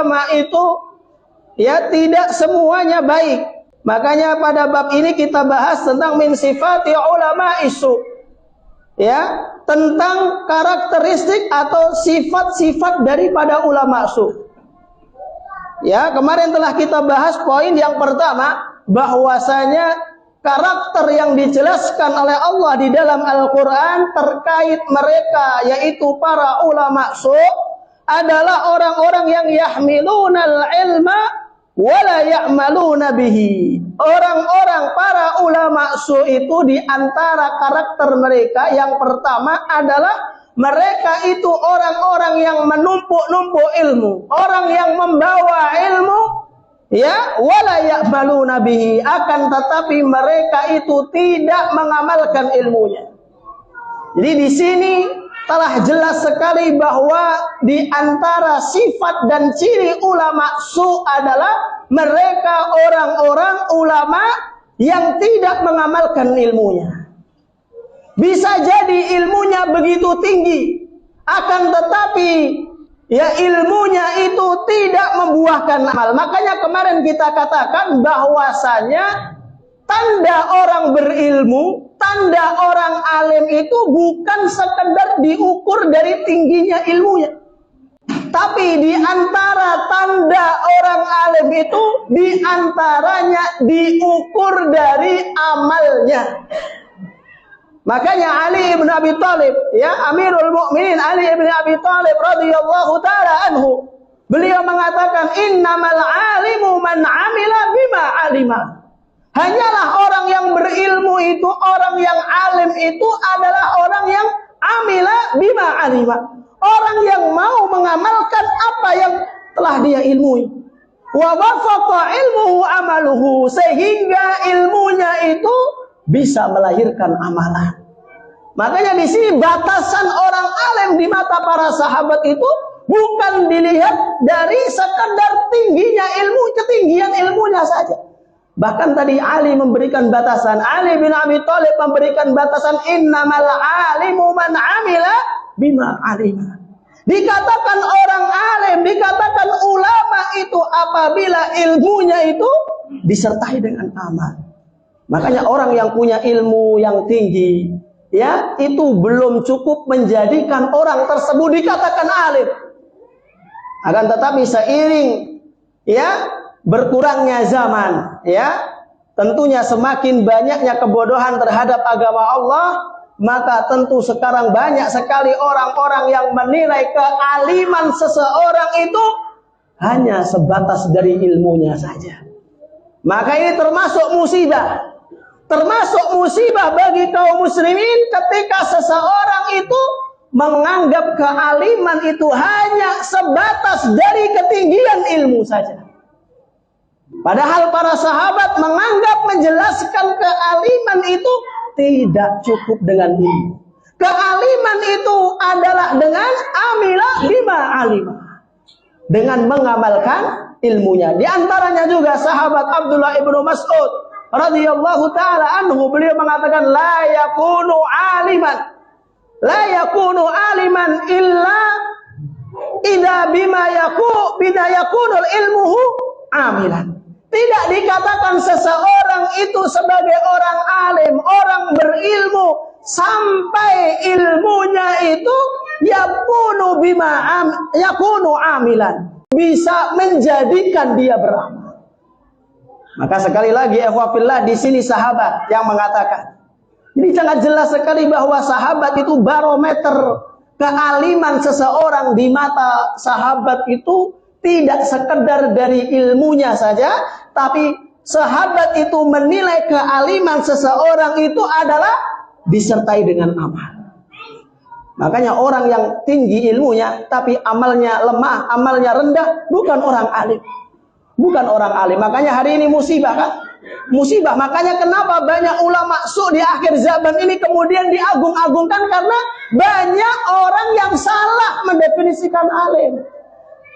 ulama itu ya tidak semuanya baik. Makanya pada bab ini kita bahas tentang min sifati ulama isu. Ya, tentang karakteristik atau sifat-sifat daripada ulama su. Ya, kemarin telah kita bahas poin yang pertama, bahwasanya karakter yang dijelaskan oleh Allah di dalam Al-Quran terkait mereka, yaitu para ulama su, adalah orang-orang yang yahmilunal ilma wala ya'maluna bihi. Orang-orang para ulama su itu di antara karakter mereka yang pertama adalah mereka itu orang-orang yang menumpuk-numpuk ilmu, orang yang membawa ilmu, ya, wala ya'maluna bihi, akan tetapi mereka itu tidak mengamalkan ilmunya. Jadi di sini telah jelas sekali bahwa di antara sifat dan ciri ulama su adalah mereka orang-orang ulama yang tidak mengamalkan ilmunya. Bisa jadi ilmunya begitu tinggi, akan tetapi ya ilmunya itu tidak membuahkan amal. Makanya kemarin kita katakan bahwasanya tanda orang berilmu, tanda orang alim itu bukan sekedar diukur dari tingginya ilmunya. Tapi di antara tanda orang alim itu, di antaranya diukur dari amalnya. Makanya Ali ibn Abi Thalib, ya, Amirul Mukminin Ali ibn Abi Thalib radhiyallahu taala anhu, beliau mengatakan innamal alimu man amila bima alima. Hanyalah orang yang berilmu itu, orang yang alim itu adalah orang yang amila bima alima. Orang yang mau mengamalkan apa yang telah dia ilmui. Wa wafaqa ilmuhu amaluhu, sehingga ilmunya itu bisa melahirkan amalan. Makanya di sini batasan orang alim di mata para sahabat itu bukan dilihat dari sekedar tingginya ilmu, ketinggian ilmunya saja. Bahkan tadi Ali memberikan batasan, Ali bin Abi Thalib memberikan batasan innamal alimu man amila bima alima. Dikatakan orang alim, dikatakan ulama itu apabila ilmunya itu disertai dengan amal. Makanya orang yang punya ilmu yang tinggi, ya, itu belum cukup menjadikan orang tersebut dikatakan alim. Akan tetapi seiring, ya, berkurangnya zaman, ya, tentunya semakin banyaknya kebodohan terhadap agama Allah, maka tentu sekarang banyak sekali orang-orang yang menilai kealiman seseorang itu hanya sebatas dari ilmunya saja. Maka ini termasuk musibah. Termasuk musibah bagi kaum muslimin ketika seseorang itu menganggap kealiman itu hanya sebatas dari ketinggian ilmu saja. Padahal para sahabat menganggap menjelaskan kealiman itu tidak cukup dengan ilmu. Kealiman itu adalah dengan amila bima alima, dengan mengamalkan ilmunya. Di antaranya juga sahabat Abdullah ibnu Mas'ud radhiyallahu taala anhu, beliau mengatakan la yakunu aliman illa idza bima yakunul ilmuhu amilan. Tidak dikatakan seseorang itu sebagai orang alim, orang berilmu sampai ilmunya itu yakunu amilan, bisa menjadikan dia beramal. Maka sekali lagi ikhwafillah, di sini sahabat yang mengatakan. Ini sangat jelas sekali bahwa sahabat itu barometer kealiman seseorang di mata sahabat itu tidak sekedar dari ilmunya saja, tapi sahabat itu menilai kealiman seseorang itu adalah disertai dengan amal. Makanya orang yang tinggi ilmunya tapi amalnya lemah, amalnya rendah, bukan orang alim. Bukan orang alim. Makanya hari ini musibah kan? Musibah. Makanya kenapa banyak ulama su di akhir zaman ini kemudian diagung-agungkan, karena banyak orang yang salah mendefinisikan alim.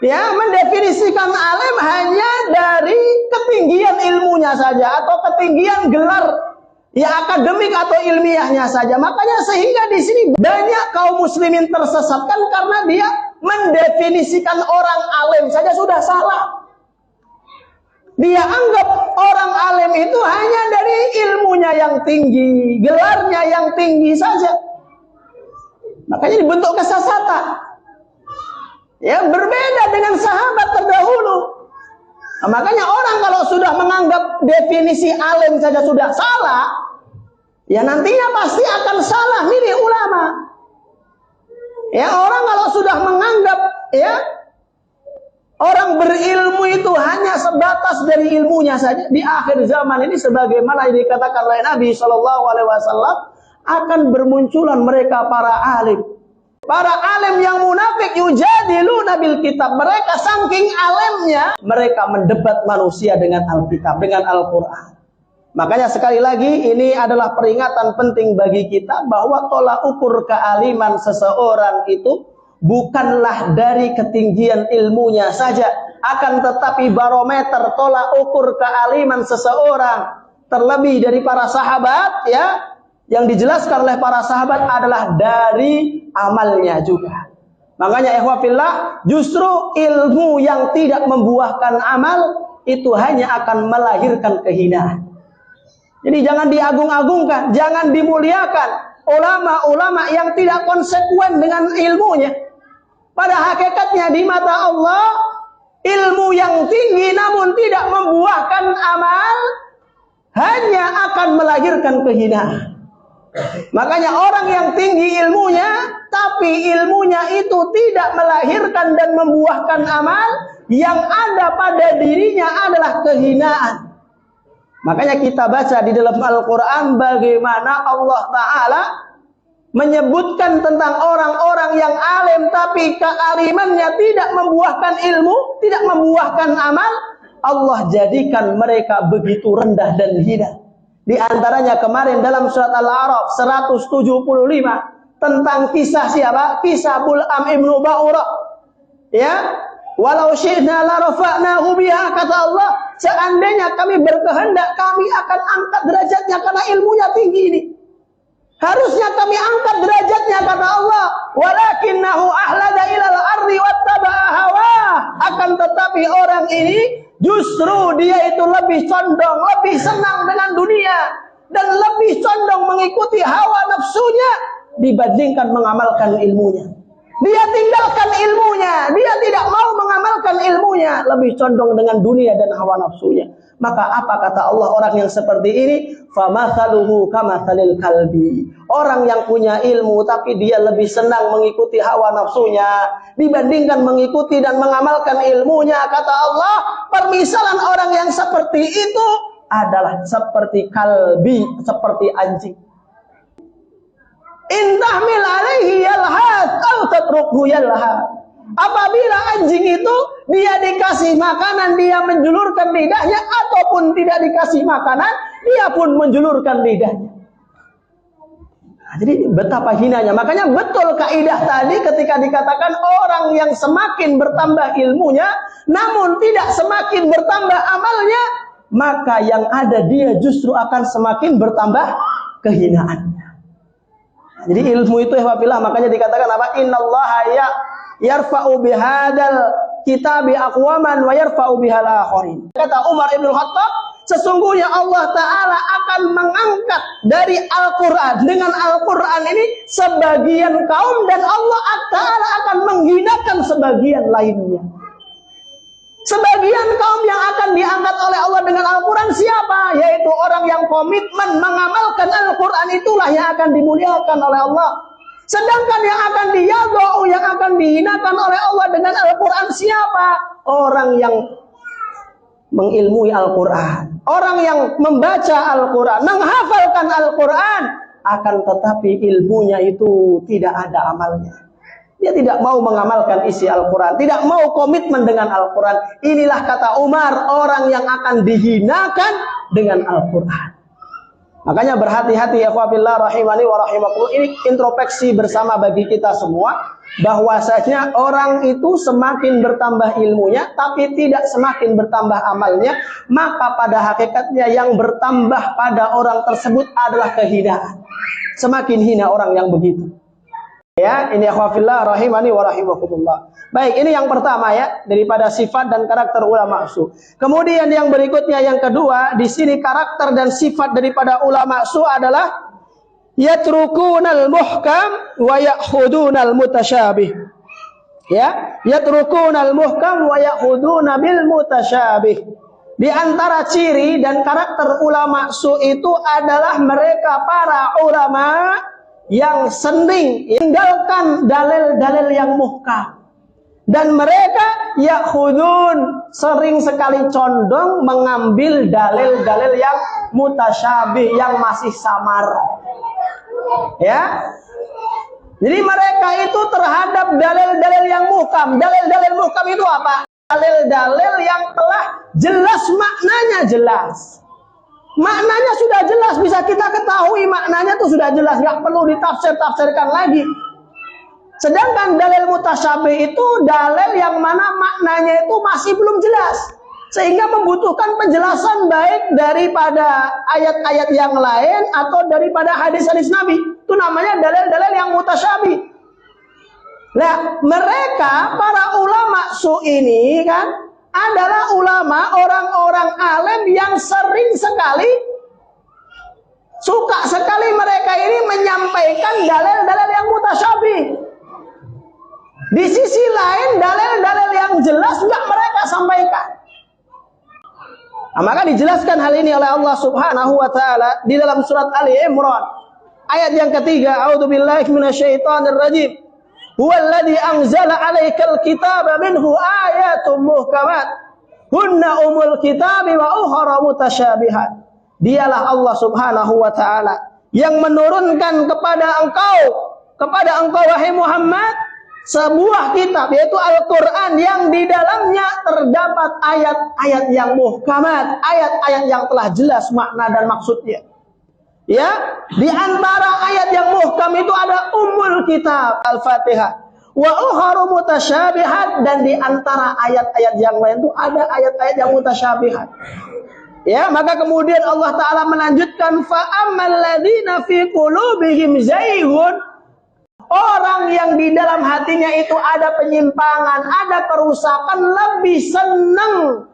Ya, mendefinisikan alim hanya dari ketinggian ilmunya saja atau ketinggian gelar ya akademik atau ilmiahnya saja. Makanya sehingga di sini banyak kaum muslimin tersesatkan karena dia mendefinisikan orang alim saja sudah salah. Dia anggap orang alim itu hanya dari ilmunya yang tinggi, gelarnya yang tinggi saja. Makanya dibentuk kesesatan. Ya, berbeda dengan sahabat terdahulu. Nah, makanya orang kalau sudah menganggap definisi alim saja sudah salah, ya nantinya pasti akan salah milih ulama. Ya, orang kalau sudah menganggap ya orang berilmu itu hanya sebatas dari ilmunya saja di akhir zaman ini, sebagaimana yang dikatakan oleh Nabi Shallallahu Alaihi Wasallam, akan bermunculan mereka para alim. Para alim yang munafik yujadiluna bil kitab. Mereka saking alimnya, mereka mendebat manusia dengan Alkitab, dengan Al-Quran. Makanya sekali lagi ini adalah peringatan penting bagi kita bahwa tolak ukur kealiman seseorang itu bukanlah dari ketinggian ilmunya saja, akan tetapi barometer tolak ukur kealiman seseorang terlebih dari para sahabat ya, yang dijelaskan oleh para sahabat adalah dari amalnya juga. Makanya ikhwafillah, justru ilmu yang tidak membuahkan amal itu hanya akan melahirkan kehinaan. Jadi jangan diagung-agungkan, jangan dimuliakan ulama-ulama yang tidak konsekuen dengan ilmunya. Pada hakikatnya di mata Allah, ilmu yang tinggi namun tidak membuahkan amal hanya akan melahirkan kehinaan. Makanya orang yang tinggi ilmunya tapi ilmunya itu tidak melahirkan dan membuahkan amal, yang ada pada dirinya adalah kehinaan. Makanya kita baca di dalam Al-Quran bagaimana Allah Ta'ala menyebutkan tentang orang-orang yang alim tapi kealimannya tidak membuahkan ilmu, tidak membuahkan amal. Allah jadikan mereka begitu rendah dan hina. Di antaranya kemarin dalam surat Al-A'raf 175 tentang kisah siapa? Kisah Bul'am ibnu Ba'urah. Ya, walau syi'na la rafa'nahu biha, kata Allah, seandainya kami berkehendak kami akan angkat derajatnya karena ilmunya tinggi ini. Harusnya kami angkat derajatnya, kata Allah, walakinnahu ahlada ilal ardi wattaba'a hawa. Akan tetapi orang ini justru dia itu lebih condong, lebih senang dengan dunia dan lebih condong mengikuti hawa nafsunya dibandingkan mengamalkan ilmunya. Dia tinggalkan ilmunya, dia tidak mau mengamalkan ilmunya, lebih condong dengan dunia dan hawa nafsunya. Maka apa kata Allah orang yang seperti ini? Famathaluhu kamathalil kalbi. Orang yang punya ilmu tapi dia lebih senang mengikuti hawa nafsunya dibandingkan mengikuti dan mengamalkan ilmunya, kata Allah, permisalan orang yang seperti itu adalah seperti kalbi, seperti anjing. In tahmil alaihi yalhad aw tatrukhu yalhad. Apabila anjing itu dia dikasih makanan, dia menjulurkan lidahnya, ataupun tidak dikasih makanan, dia pun menjulurkan lidahnya. Nah, jadi betapa hinanya. Makanya betul kaidah tadi ketika dikatakan orang yang semakin bertambah ilmunya namun tidak semakin bertambah amalnya, maka yang ada dia justru akan semakin bertambah kehinaannya. Jadi ilmu itu ihwafillah, makanya dikatakan apa? Innallaha yarfa'u bihadzal kitabi aqwaman wa yarfa'u bihal akharin. Kata Umar Ibn Khattab, sesungguhnya Allah Ta'ala akan mengangkat dari Al-Quran, dengan Al-Quran ini sebagian kaum, dan Allah Ta'ala akan menghinakan sebagian lainnya. Sebagian kaum yang akan diangkat oleh Allah dengan Al-Quran siapa? Yaitu orang yang komitmen mengamalkan Al-Quran, itulah yang akan dimuliakan oleh Allah. Sedangkan yang akan diyadau, yang akan dihinakan oleh Allah dengan Al-Quran siapa? Orang yang mengilmui Al-Quran, orang yang membaca Al-Quran, menghafalkan Al-Quran, akan tetapi ilmunya itu tidak ada amalnya. Dia tidak mau mengamalkan isi Al-Quran, tidak mau komitmen dengan Al-Quran. Inilah kata Umar, orang yang akan dihinakan dengan Al-Quran. Makanya berhati-hati ya ikhwafillah rahimani wa rahimakumullah. Ini introspeksi bersama bagi kita semua, bahwasanya orang itu semakin bertambah ilmunya tapi tidak semakin bertambah amalnya, maka pada hakikatnya yang bertambah pada orang tersebut adalah kehinaan. Semakin hina orang yang begitu. Ya, ini akhwafillah rahimani wa rahimakumullah. Baik, ini yang pertama ya, daripada sifat dan karakter ulama su. Kemudian yang berikutnya, yang kedua, di sini karakter dan sifat daripada ulama su adalah yatrukunal muhkam wa ya'khudunal mutasyabih. Ya, yatrukunal muhkam wa ya'khuduna bil mutasyabih. Di antara ciri dan karakter ulama su itu adalah mereka para ulama yang sering tinggalkan dalil-dalil yang muhkam, dan mereka ya'khudun sering sekali condong mengambil dalil-dalil yang mutasyabih, yang masih samar. Ya, jadi mereka itu terhadap dalil-dalil yang muhkam. Dalil-dalil muhkam itu apa? Dalil-dalil yang telah jelas maknanya, jelas. Maknanya sudah jelas, bisa kita ketahui maknanya itu sudah jelas, nggak perlu ditafsir-tafsirkan lagi. Sedangkan dalil mutasyabih itu dalil yang mana maknanya itu masih belum jelas, sehingga membutuhkan penjelasan baik daripada ayat-ayat yang lain atau daripada hadis-hadis Nabi. Itu namanya dalil-dalil yang mutasyabih. Nah, mereka para ulama su ini kan adalah ulama, orang-orang alim yang sering sekali, suka sekali mereka ini menyampaikan dalil-dalil yang mutasyabih. Di sisi lain, dalil-dalil yang jelas juga mereka sampaikan. Nah, maka dijelaskan hal ini oleh Allah Subhanahu wa taala di dalam surat Ali Imran ayat yang ketiga, a'udzubillahi minasyaitonir rajim. Huwallazi anzala 'alaikal kitaba minhu ayatun muhkamat hunna umul kitabi wa ukhra mutasyabihat. Dialah Allah Subhanahu wa taala yang menurunkan kepada engkau wahai Muhammad sebuah kitab, yaitu Al-Qur'an, yang di dalamnya terdapat ayat-ayat yang muhkamat, ayat-ayat yang telah jelas makna dan maksudnya. Ya, di antara ayat yang muhkam itu ada Ummul Kitab, Al-Fatihah. Wa ukharu mutasyabihat, dan di antara ayat-ayat yang lain itu ada ayat-ayat yang mutasyabihat. Ya, maka kemudian Allah taala melanjutkan fa ammal ladzina fi qulubihim zayghun, orang yang di dalam hatinya itu ada penyimpangan, ada kerusakan, lebih senang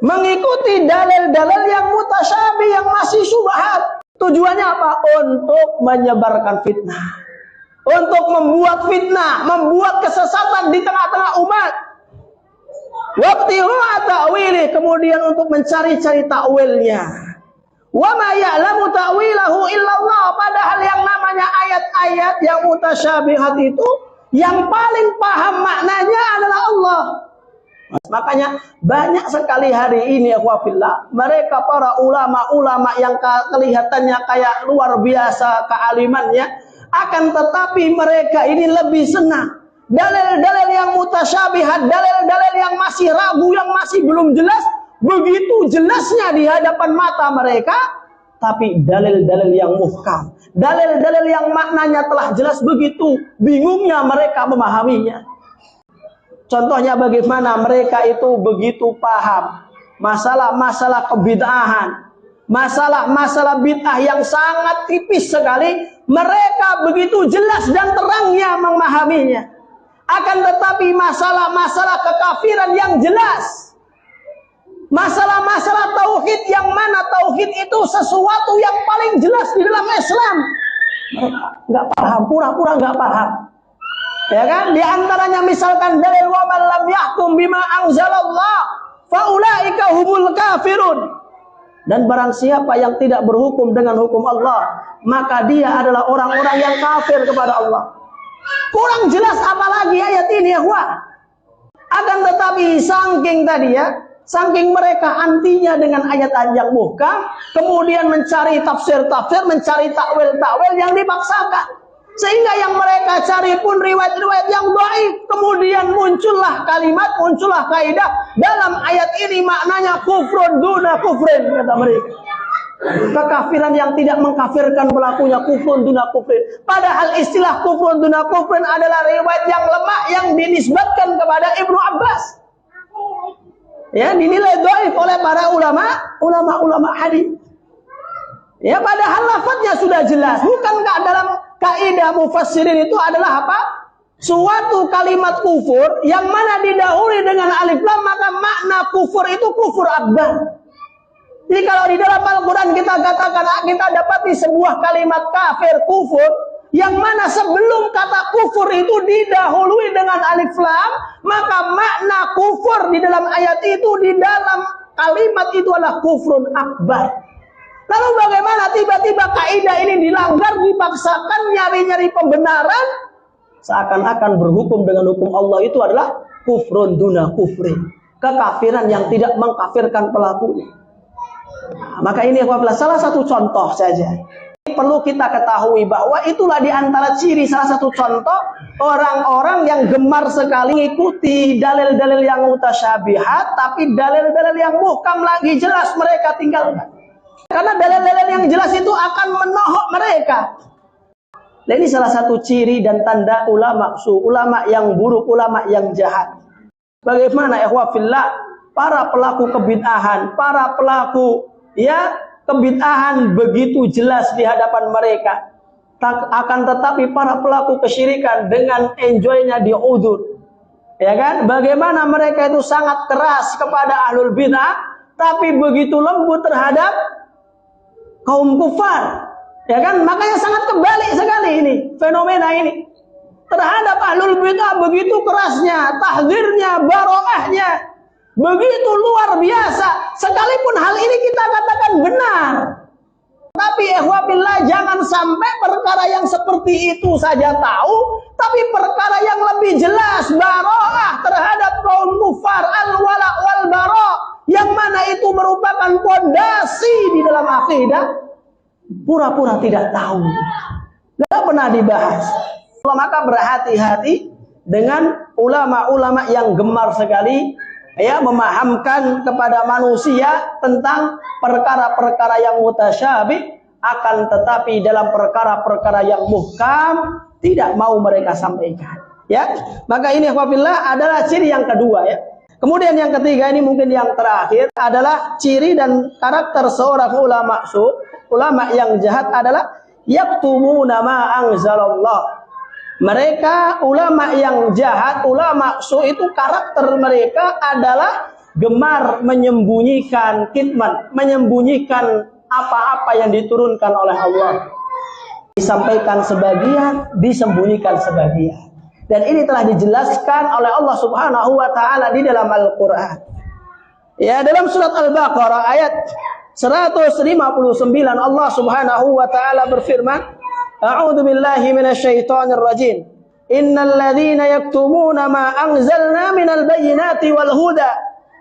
mengikuti dalil-dalil yang mutasyabih, yang masih syubhat. Tujuannya apa? Untuk menyebarkan fitnah, untuk membuat fitnah, membuat kesesatan di tengah-tengah umat. Wabtigha ta'wili, kemudian untuk mencari-cari takwilnya. Wa ma ya'lamu ta'wilahu illallah, padahal yang namanya ayat-ayat yang mutasyabihat itu yang paling paham maknanya adalah Allah. Makanya banyak sekali hari ini akhwafillah, mereka para ulama-ulama yang kelihatannya kayak luar biasa kealimannya, akan tetapi mereka ini lebih senang dalil-dalil yang mutasyabihat, dalil-dalil yang masih ragu, yang masih belum jelas, begitu jelasnya di hadapan mata mereka. Tapi dalil-dalil yang muhkam, dalil-dalil yang maknanya telah jelas, begitu bingungnya mereka memahaminya. Contohnya bagaimana mereka itu begitu paham masalah-masalah kebid'ahan, masalah-masalah bid'ah yang sangat tipis sekali, mereka begitu jelas dan terangnya memahaminya. Akan tetapi masalah-masalah kekafiran yang jelas, masalah-masalah tauhid yang mana tauhid itu sesuatu yang paling jelas di dalam Islam, mereka nggak paham, pura-pura nggak paham. Ya kan? Di antaranya misalkan dalil wa man lam yahkum bima anzalallah faulaika humul kafirun. Dan barang siapa yang tidak berhukum dengan hukum Allah, maka dia adalah orang-orang yang kafir kepada Allah. Kurang jelas apalagi ayat ini ya, wah. Akan tetapi saking tadi ya, saking mereka antinya dengan ayat-ayat yang muhkam, kemudian mencari tafsir-tafsir, mencari takwil-takwil yang dipaksakan. Sehingga yang mereka cari pun riwayat-riwayat yang dhaif. Kemudian muncullah kalimat, muncullah kaidah, dalam ayat ini maknanya kufrun duna kufrin, kata mereka. Kekafiran yang tidak mengkafirkan pelakunya, kufrun duna kufrin. Padahal istilah kufrun duna kufrin adalah riwayat yang lemah yang dinisbatkan kepada Ibnu Abbas. Ya, dinilai dhaif oleh para ulama hadis. Ya, padahal lafadznya sudah jelas. Bukankah dalam kaidah mufassirin itu adalah apa? Suatu kalimat kufur yang mana didahului dengan alif lam, maka makna kufur itu kufur akbar. Jadi kalau di dalam Al-Quran kita katakan, kita dapati sebuah kalimat kafir, kufur, yang mana sebelum kata kufur itu didahului dengan alif lam, maka makna kufur di dalam ayat itu, di dalam kalimat itu adalah kufrun akbar. Lalu bagaimana tiba-tiba kaidah ini dilanggar, dipaksakan, nyari-nyari pembenaran, seakan-akan berhukum dengan hukum Allah itu adalah kufrun duna kufri, kekafiran yang tidak mengkafirkan pelakunya. Nah, maka ini salah satu contoh saja. Perlu kita ketahui bahwa itulah di antara ciri, salah satu contoh orang-orang yang gemar sekali mengikuti dalil-dalil yang mutasyabihat, tapi dalil-dalil yang muhkam lagi jelas mereka tinggalkan. Karena dalil-dalil yang jelas itu akan menohok mereka. Nah, ini salah satu ciri dan tanda ulama ulama yang buruk, ulama yang jahat. Bagaimana ikhwafillah, para pelaku kebid'ahan, para pelaku kebid'ahan begitu jelas di hadapan mereka. Akan tetapi para pelaku kesyirikan dengan enjoynya diudzur. Ya kan? Bagaimana mereka itu sangat keras kepada ahlul bid'ah, tapi begitu lembut terhadap kaum kufar. Ya kan? Makanya sangat kebalik sekali ini, fenomena ini. Terhadap ahlul bid'ah begitu kerasnya, tahdzirnya, baroahnya, begitu luar biasa. Sekalipun hal ini kita katakan benar. Tapi ikhwafillah, jangan sampai perkara yang seperti itu saja tahu, tapi perkara yang lebih jelas, baroah terhadap kaum kufar, al-wala wal bara, yang mana itu merupakan fondasi di dalam akidah, pura-pura tidak tahu, tidak pernah dibahas. Maka berhati-hati dengan ulama-ulama yang gemar sekali memahamkan kepada manusia tentang perkara-perkara yang mutasyabih, akan tetapi dalam perkara-perkara yang muhkam tidak mau mereka sampaikan. Ya, maka ini wabillah adalah ciri yang kedua. Ya. Kemudian yang ketiga, ini mungkin yang terakhir, adalah ciri dan karakter seorang ulama yang jahat adalah yaktumuna ma anzalallah. Mereka ulama yang jahat, ulama itu karakter mereka adalah gemar menyembunyikan kitman, menyembunyikan apa-apa yang diturunkan oleh Allah. Disampaikan sebagian, disembunyikan sebagian. Dan ini telah dijelaskan oleh Allah Subhanahu wa taala di dalam Al-Qur'an. Ya, dalam surat Al-Baqarah ayat 159 Allah Subhanahu wa taala berfirman, A'udzu billahi minasyaitonir rajim. Innal ladzina yaktumuna ma anzalna minal bayyinati wal huda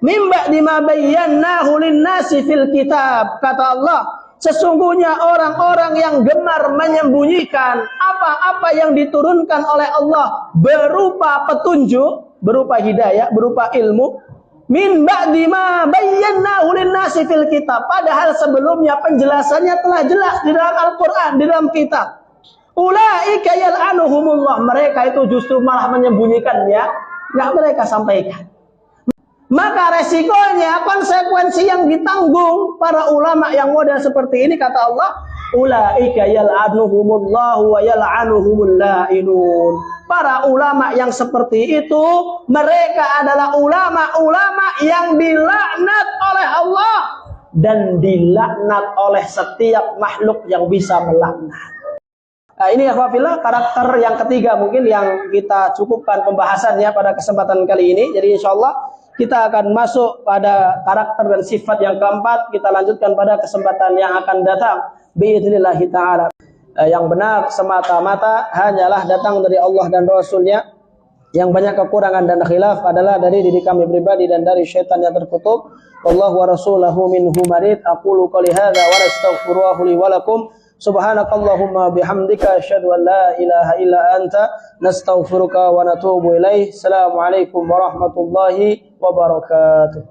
min ba'di ma bayyanahu lin-nasi fil kitab. Kata Allah, sesungguhnya orang-orang yang gemar menyembunyikan apa-apa yang diturunkan oleh Allah berupa petunjuk, berupa hidayah, berupa ilmu, min ba'di ma bayyanahu lin-nasi fil kitab, padahal sebelumnya penjelasannya telah jelas di dalam Al-Qur'an, di dalam kitab. Ulaika yal'anuhumullah, mereka itu justru malah menyembunyikannya, enggak mereka sampaikan. Maka resikonya, konsekuensi yang ditanggung para ulama yang model seperti ini, kata Allah, ulaika yal'anuhumullah wa yal'anuhumul la'inun. Para ulama yang seperti itu, mereka adalah ulama-ulama yang dilaknat oleh Allah dan dilaknat oleh setiap makhluk yang bisa melaknat. Nah, ini akhwafillah karakter yang ketiga mungkin yang kita cukupkan pembahasannya pada kesempatan kali ini. Jadi insyaallah kita akan masuk pada karakter dan sifat yang keempat. Kita lanjutkan pada kesempatan yang akan datang. Bi'idznillah ta'ala. Yang benar semata-mata hanyalah datang dari Allah dan Rasulnya. Yang banyak kekurangan dan khilaf adalah dari diri kami pribadi dan dari syaitan yang terkutuk. Wallahu wa rasulahu minhu marid. Aqulu qali hadza wa astaghfiruhu li wa lakum. Subhanakallahumma bihamdika asyhadu an la ilaha illa anta nastaghfiruka wa natubu ilaih. Assalamualaikum warahmatullahi wabarakatuh.